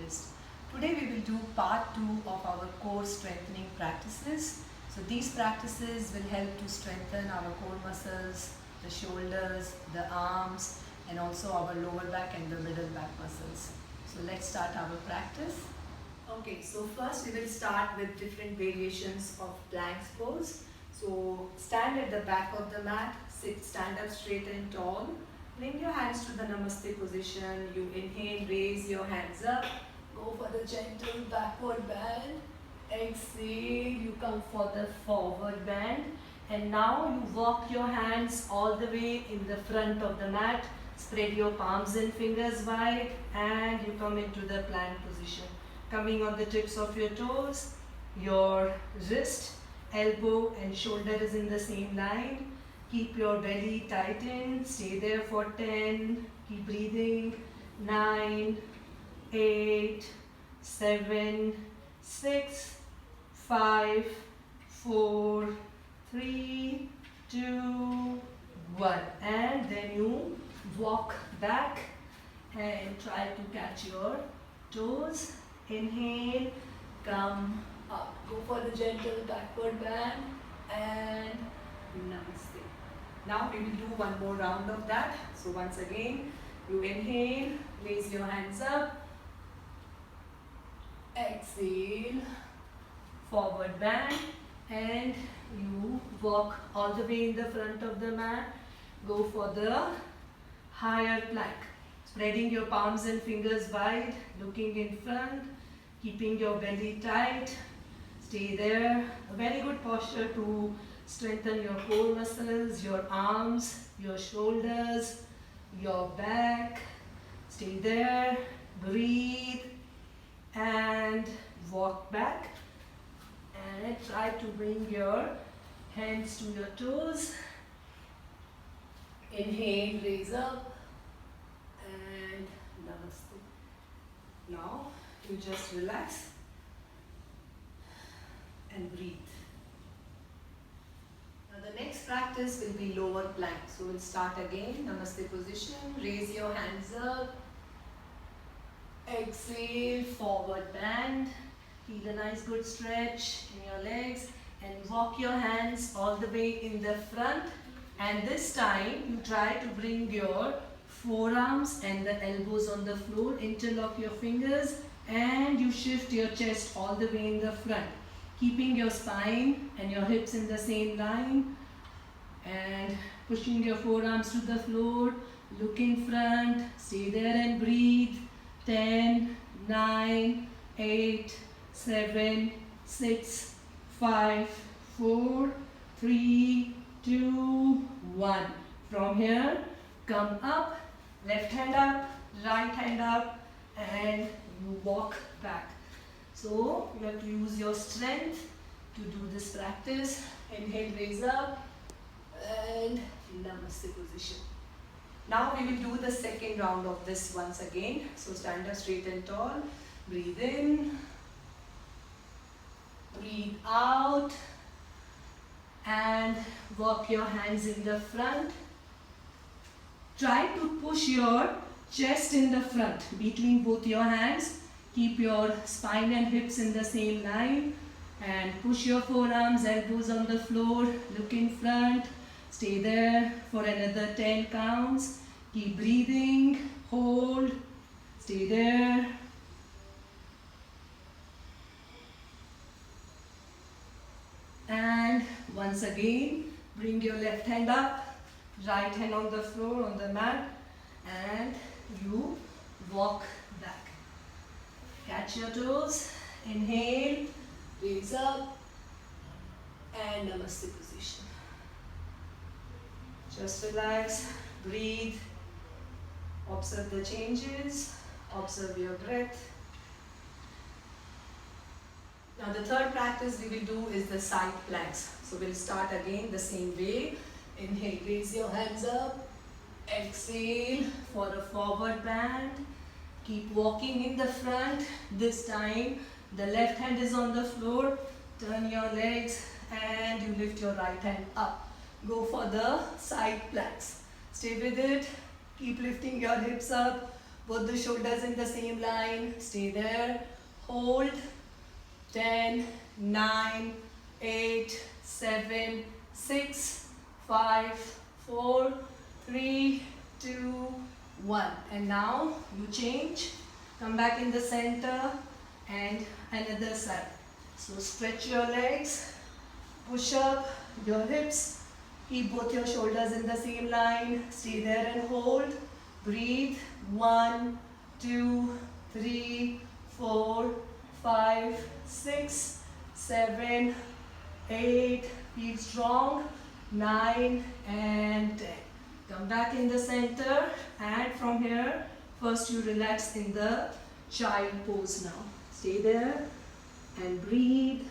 Therapist. Today we will do part 2 of our core strengthening practices. So these practices will help to strengthen our core muscles, the shoulders, the arms, and also our lower back and the middle back muscles. So let's start our practice. Okay, so first we will start with different variations of plank pose. So stand at the back of the mat, stand up straight and tall. Bring your hands to the Namaste position. You inhale, raise your hands up. Go for the gentle backward bend. Exhale, you come for the forward bend. And now you walk your hands all the way in the front of the mat. Spread your palms and fingers wide and you come into the plank position. Coming on the tips of your toes, your wrist, elbow and shoulder is in the same line. Keep your belly tightened, stay there for 10, keep breathing, 9, 8, 7, 6, 5, 4, 3, 2, 1. And then you walk back and try to catch your toes. Inhale, come up. Go for the gentle backward bend and Namaste. Now we will do one more round of that. So once again, you inhale, raise your hands up, exhale, forward bend, and you walk all the way in the front of the mat. Go for the higher plank. Spreading your palms and fingers wide, looking in front, keeping your belly tight. Stay there. A very good posture to strengthen your core muscles, your arms, your shoulders, your back. Stay there. Breathe and walk back. And try to bring your hands to your toes. Inhale, raise up. And Namaste. Now you just relax and breathe. Now the next practice will be lower plank. So we'll start again. Namaste position. Raise your hands up. Exhale, forward bend. Feel a nice good stretch in your legs and walk your hands all the way in the front. And this time you try to bring your forearms and the elbows on the floor. Interlock your fingers and you shift your chest all the way in the front. Keeping your spine and your hips in the same line and pushing your forearms to the floor. Look in front, stay there and breathe. 10, 9, 8, 7, 6, 5, 4, 3, 2, 1. From here, come up, left hand up, right hand up and you walk back. So you have to use your strength to do this practice. Inhale, raise up and Namaste position. Now we will do the second round of this once again. So stand up straight and tall. Breathe in. Breathe out. And walk your hands in the front. Try to push your chest in the front between both your hands. Keep your spine and hips in the same line and push your forearms, elbows on the floor. Look in front. Stay there for another 10 counts. Keep breathing. Hold. Stay there. And once again, bring your left hand up. Right hand on the floor, on the mat. And you walk back. Catch your toes. Inhale. Raise up. And Namaste position. Just relax. Breathe. Observe the changes. Observe your breath. Now the third practice we will do is the side planks. So we'll start again the same way. Inhale, raise your hands up. Exhale for a forward bend. Keep walking in the front. This time the left hand is on the floor. Turn your legs and you lift your right hand up. Go for the side planks. Stay with it. Keep lifting your hips up. Both the shoulders in the same line. Stay there. Hold. 10, 9, 8, 7, 6, 5, 4, 3, 2, 1. And now you change. Come back in the center and another side. So stretch your legs. Push up your hips. Keep both your shoulders in the same line. Stay there and hold. Breathe. 1, 2, 3, 4, 5, 6, 7, 8. Feel strong. 9 and 10. Come back in the center, and from here, first you relax in the child pose now. Stay there and breathe.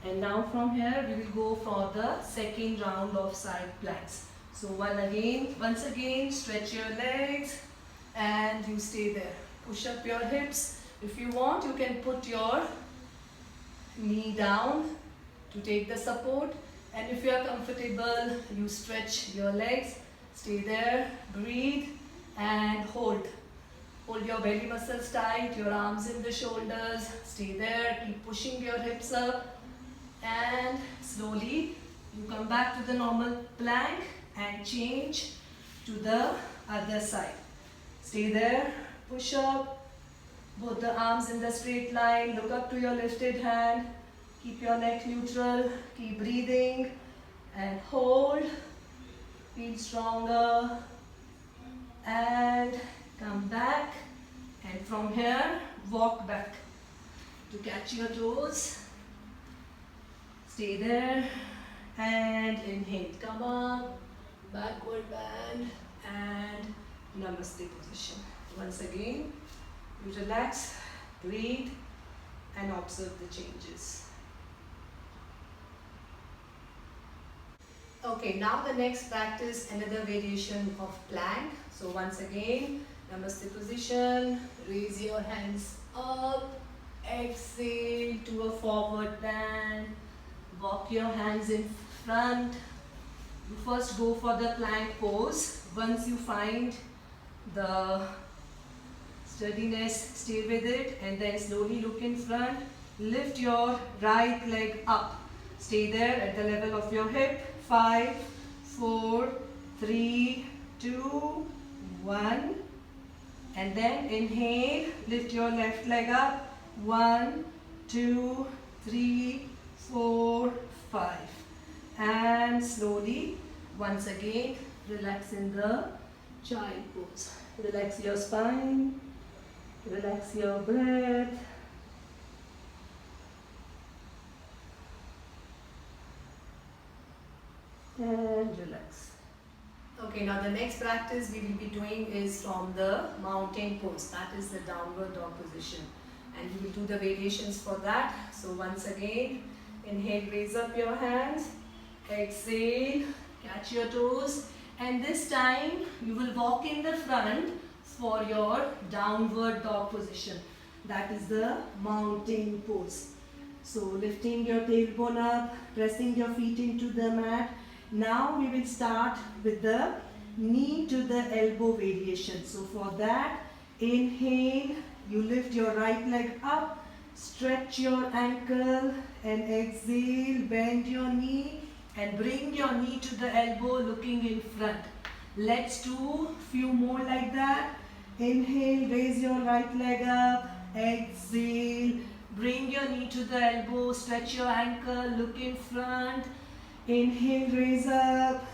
And now from here we will go for the second round of side planks. So once again stretch your legs and you stay there. Push up your hips. If you want, you can put your knee down to take the support, and if you are comfortable, you stretch your legs. Stay there, breathe and hold. Hold your belly muscles tight, your arms in the shoulders. Stay there, keep pushing your hips up. And slowly you come back to the normal plank and change to the other side. Stay there, push up, both the arms in the straight line, look up to your lifted hand, keep your neck neutral, keep breathing and hold, feel stronger and come back, and from here walk back to catch your toes. Stay there and inhale, come up, backward bend and namaste position. Once again, you relax, breathe and observe the changes. Okay, now the next practice, another variation of plank. So once again, namaste position, raise your hands up, exhale to a forward bend. Walk your hands in front. You first go for the plank pose. Once you find the steadiness, stay with it and then slowly look in front. Lift your right leg up. Stay there at the level of your hip. 5, 4, 3, 2, 1. And then inhale, lift your left leg up. 1, 2, 3, 4, 5. And slowly, once again, relax in the child pose. Relax your spine, relax your breath. And relax. Okay, now the next practice we will be doing is from the mountain pose. That is the downward dog position. And we will do the variations for that. So once again, inhale, raise up your hands. Exhale, catch your toes. And this time, you will walk in the front for your downward dog position. That is the mountain pose. So lifting your tailbone up, pressing your feet into the mat. Now we will start with the knee to the elbow variation. So for that, inhale, you lift your right leg up, stretch your ankle and exhale, bend your knee and bring your knee to the elbow looking in front. Let's do few more like that. Inhale, raise your right leg up, exhale, bring your knee to the elbow, stretch your ankle, look in front. Inhale, raise up,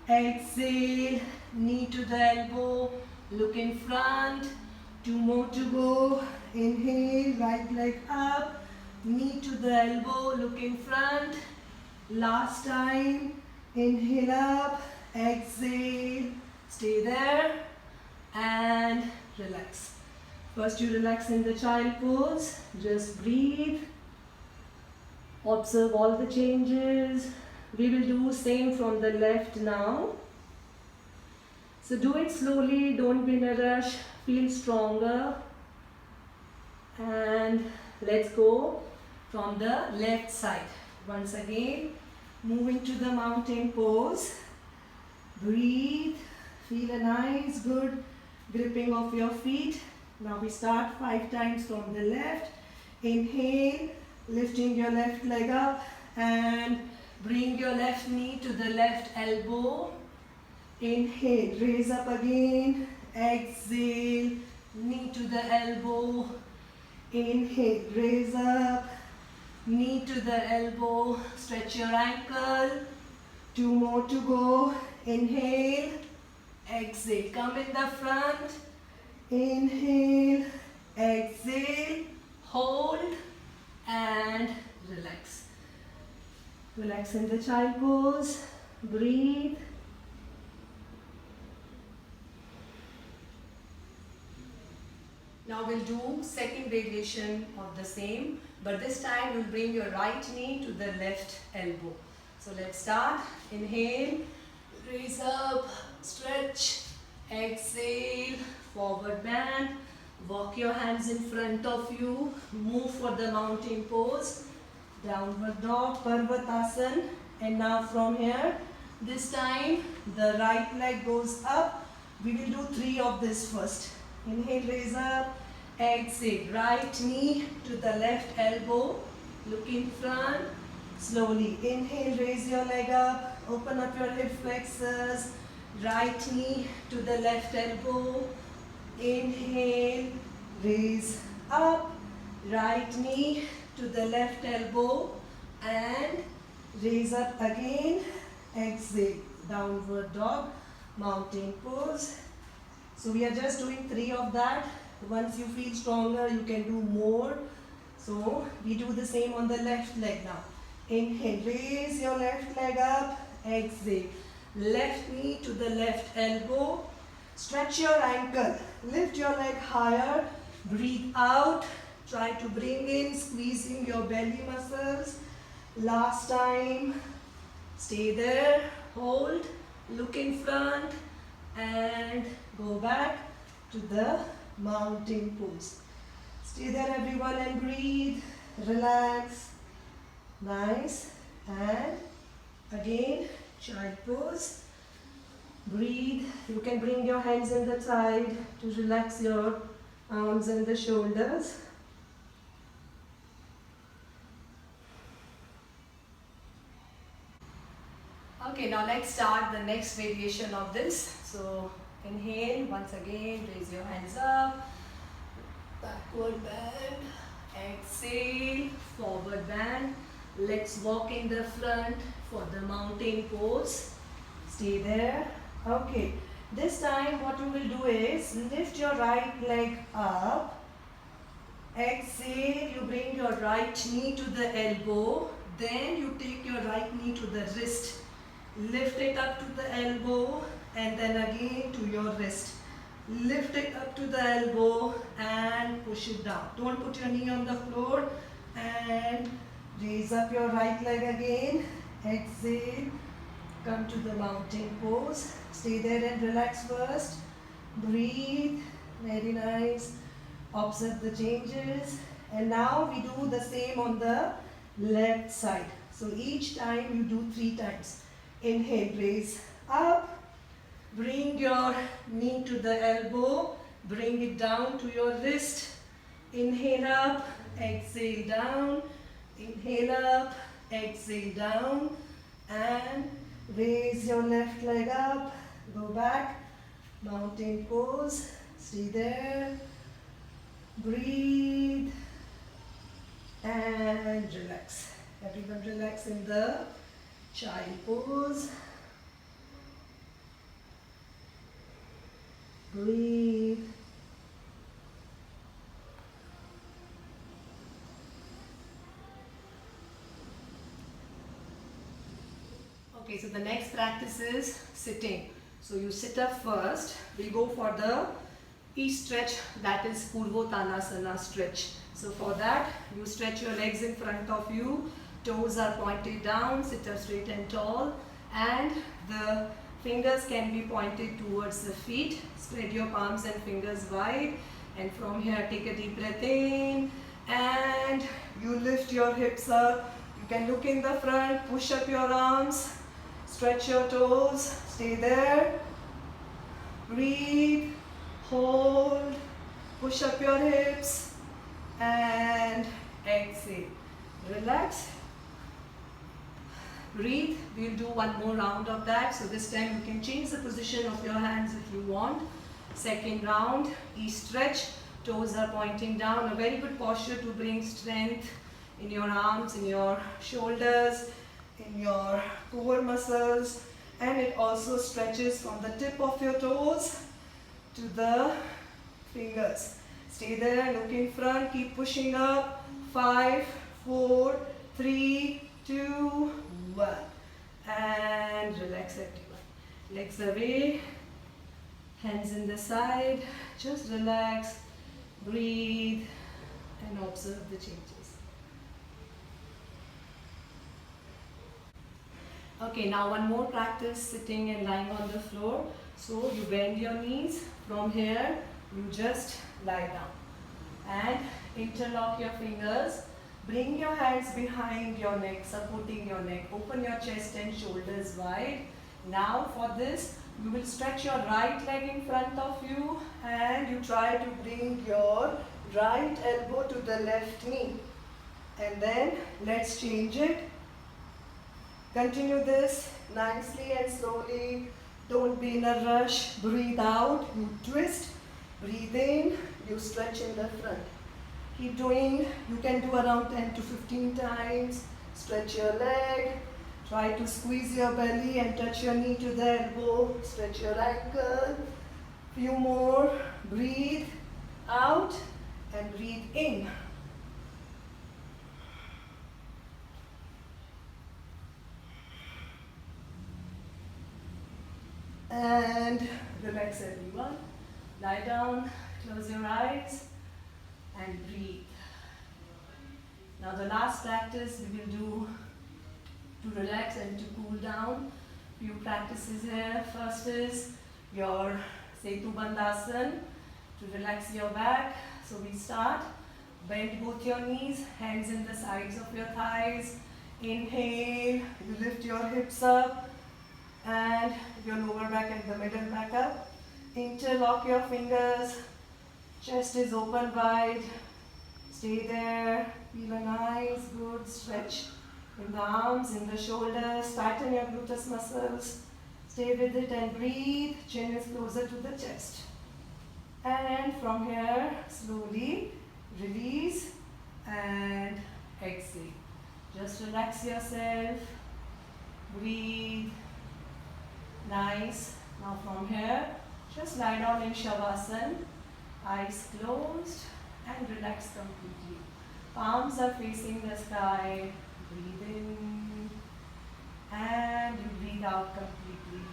exhale, knee to the elbow, look in front. 2 more to go. Inhale, right leg up, knee to the elbow, look in front. Last time, inhale up, exhale, stay there and relax. First you relax in the child pose, just breathe. Observe all the changes. We will do same from the left now. So do it slowly, don't be in a rush, feel stronger. And let's go from the left side. Once again, moving to the mountain pose. Breathe, feel a nice good gripping of your feet. Now we start 5 times from the left. Inhale, lifting your left leg up and bring your left knee to the left elbow. Inhale, raise up again. Exhale, knee to the elbow. Inhale, raise up, knee to the elbow. Stretch your ankle. 2 more to go. Inhale, exhale, come in the front. Inhale, exhale, hold and relax. Relax in the child pose. Breathe. Now we'll do second variation of the same, but this time you'll bring your right knee to the left elbow. So let's start. Inhale, raise up, stretch, exhale, forward bend, walk your hands in front of you, move for the mountain pose, downward dog, Parvatasana. And now from here, this time the right leg goes up. We will do 3 of this first. Inhale, raise up, exhale, right knee to the left elbow, look in front, slowly. Inhale, raise your leg up, open up your hip flexors, right knee to the left elbow. Inhale, raise up, right knee to the left elbow and raise up again. Exhale, downward dog, mountain pose. So we are just doing 3 of that. Once you feel stronger, you can do more. So we do the same on the left leg now. Inhale, raise your left leg up. Exhale, left knee to the left elbow. Stretch your ankle. Lift your leg higher. Breathe out. Try to bring in, squeezing your belly muscles. Last time. Stay there. Hold. Look in front. And go back to the mountain pose. Stay there everyone and breathe. Relax. Nice. And again, child pose. Breathe. You can bring your hands in the side to relax your arms and the shoulders. Okay, now let's start the next variation of this. So inhale, once again, raise your hands up, backward bend, exhale, forward bend. Let's walk in the front for the mountain pose. Stay there. Okay, this time what you will do is lift your right leg up. Exhale, you bring your right knee to the elbow. Then you take your right knee to the wrist. Lift it up to the elbow and then again to your wrist. Lift it up to the elbow and push it down. Don't put your knee on the floor and raise up your right leg again. Exhale, come to the mountain pose. Stay there and relax first. Breathe, very nice. Observe the changes. And now we do the same on the left side. So each time you do 3 times. Inhale, raise up. Bring your knee to the elbow. Bring it down to your wrist. Inhale up, exhale down. Inhale up, exhale down. And raise your left leg up. Go back. Mountain pose. Stay there. Breathe. And relax. Everyone relax in the child pose. Breathe. Okay, so the next practice is sitting. So you sit up first. We'll go for the E-stretch, that is Purvottanasana stretch. So for that, you stretch your legs in front of you. Toes are pointed down, sit up straight and tall, and the fingers can be pointed towards the feet. Spread your palms and fingers wide, and from here take a deep breath in and You lift your hips up. You can look in the front, push up your arms, stretch your toes, stay there. Breathe, hold, push up your hips, and exhale. Relax. Breathe. We'll do one more round of that. So this time you can change the position of your hands if you want. Second round, each stretch. Toes are pointing down. A very good posture to bring strength in your arms, in your shoulders, in your core muscles. And it also stretches from the tip of your toes to the fingers. Stay there, look in front, keep pushing up. 5, 4, 3, 2, 1. And relax everyone. Legs away, hands in the side. Just relax, breathe, and observe the changes. Okay, now one more practice sitting and lying on the floor. So you bend your knees. From here, you just lie down. And interlock your fingers. Bring your hands behind your neck, supporting your neck. Open your chest and shoulders wide. Now for this, you will stretch your right leg in front of you and you try to bring your right elbow to the left knee. And then let's change it. Continue this nicely and slowly. Don't be in a rush. Breathe out, you twist. Breathe in, you stretch in the front. Keep doing, you can do around 10 to 15 times. Stretch your leg. Try to squeeze your belly and touch your knee to the elbow. Stretch your ankle. Few more. Breathe out and breathe in. And relax everyone. Lie down, close your eyes and breathe. Now the last practice we will do to relax and to cool down. Few practices here. First is your Setu Bandhasan to relax your back. So we start. Bend both your knees, hands in the sides of your thighs. Inhale, you lift your hips up and your lower back and the middle back up. Interlock your fingers. Chest is open wide. Stay there. Feel a nice good stretch in the arms, in the shoulders. Tighten your gluteus muscles. Stay with it and breathe. Chin is closer to the chest. And from here, slowly release and exhale. Just relax yourself. Breathe. Nice. Now from here, just lie down in Shavasana. Eyes closed and relax completely. Palms are facing the sky. Breathe in and you breathe out completely.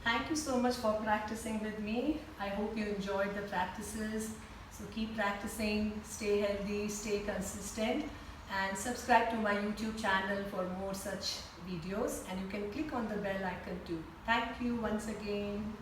Thank you so much for practicing with me. I hope you enjoyed the practices. So keep practicing, stay healthy, stay consistent, and subscribe to my YouTube channel for more such videos. And you can click on the bell icon too. Thank you once again.